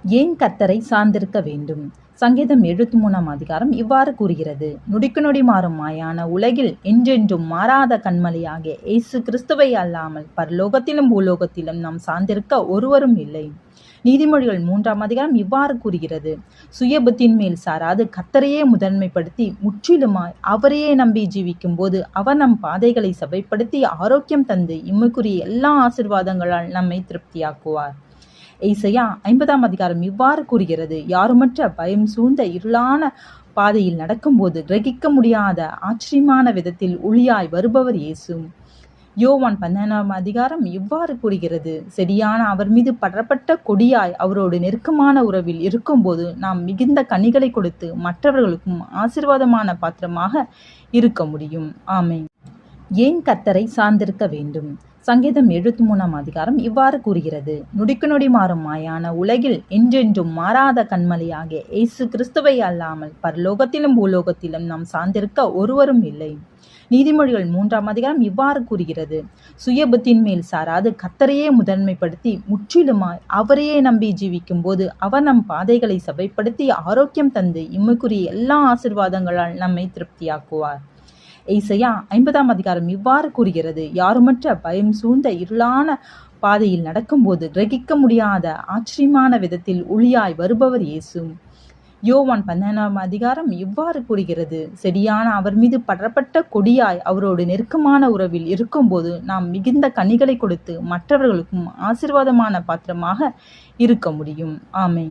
ஏன் கர்த்தரை சார்ந்திருக்க வேண்டும்? சங்கீதம் 73 அதிகாரம் இவ்வாறு கூறுகிறது. நொடிக்கு நொடி மாறும் மாயான உலகில் என்றென்றும் மாறாத கன்மலையாகிய இயேசு கிறிஸ்துவை அல்லாமல் பரலோகத்திலும் பூலோகத்திலும் நாம் சார்ந்திருக்க ஒருவரும் இல்லை. நீதிமொழிகள் 3 அதிகாரம் இவ்வாறு கூறுகிறது. சுயபுத்தின் மேல் சாராது கர்த்தரையே முதன்மைப்படுத்தி முற்றிலுமாய் அவரையே நம்பி ஜீவிக்கும் போது அவர் நம் பாதைகளை சபைப்படுத்தி ஆரோக்கியம் தந்து இம்மைக்குரிய எல்லா ஆசீர்வாதங்களால் நம்மை திருப்தியாக்குவார். ஏசாயா 50 அதிகாரம் இவ்வாறு கூறுகிறது. யாருமற்ற பயம் சூழ்ந்த இருளான பாதையில் நடக்கும்போது கிரகிக்க முடியாத ஆச்சரியமான விதத்தில் ஒளியாய் வருபவர் இயேசு. யோவான் 11 அதிகாரம் இவ்வாறு கூறுகிறது. செடியான அவர் மீது படரப்பட்ட கொடியாய் அவரோடு நெருக்கமான உறவில் இருக்கும்போது நாம் மிகுந்த கனிகளை கொடுத்து மற்றவர்களுக்கும் ஆசீர்வாதமான பாத்திரமாக இருக்க முடியும். ஆமென். ஏன் கர்த்தரை சார்ந்திருக்க வேண்டும்? சங்கீதம் 73 அதிகாரம் இவ்வாறு கூறுகிறது. நொடிக்கு நொடி மாறும் மாயான உலகில் என்றென்றும் மாறாத கன்மலையாகிய இயேசு கிறிஸ்துவை அல்லாமல் பரலோகத்திலும் பூலோகத்திலும் நாம் சார்ந்திருக்க ஒருவரும் இல்லை. நீதிமொழிகள் 3 அதிகாரம் இவ்வாறு கூறுகிறது. சுயபுத்தின் மேல் சாராது கர்த்தரையே முதன்மைப்படுத்தி முற்றிலுமாய் அவரையே நம்பி ஜீவிக்கும் போது அவர் நம் பாதைகளை சபைப்படுத்தி ஆரோக்கியம் தந்து இம்மைக்குரிய எல்லா ஆசீர்வாதங்களால் நம்மை திருப்தியாக்குவார். ஏசாயா 50 அதிகாரம் இவ்வாறு கூறுகிறது. யாருமற்ற பயம் சூழ்ந்த இருளான பாதையில் நடக்கும்போது கிரகிக்க முடியாத ஆச்சரியமான விதத்தில் ஒளியாய் வருபவர் இயேசு. யோவான் 11 அதிகாரம் இவ்வாறு கூறுகிறது. செடியான அவர் மீது படரப்பட்ட கொடியாய் அவரோடு நெருக்கமான உறவில் இருக்கும்போது நாம் மிகுந்த கனிகளை கொடுத்து மற்றவர்களுக்கும் ஆசீர்வாதமான பாத்திரமாக இருக்க முடியும். ஆமென்.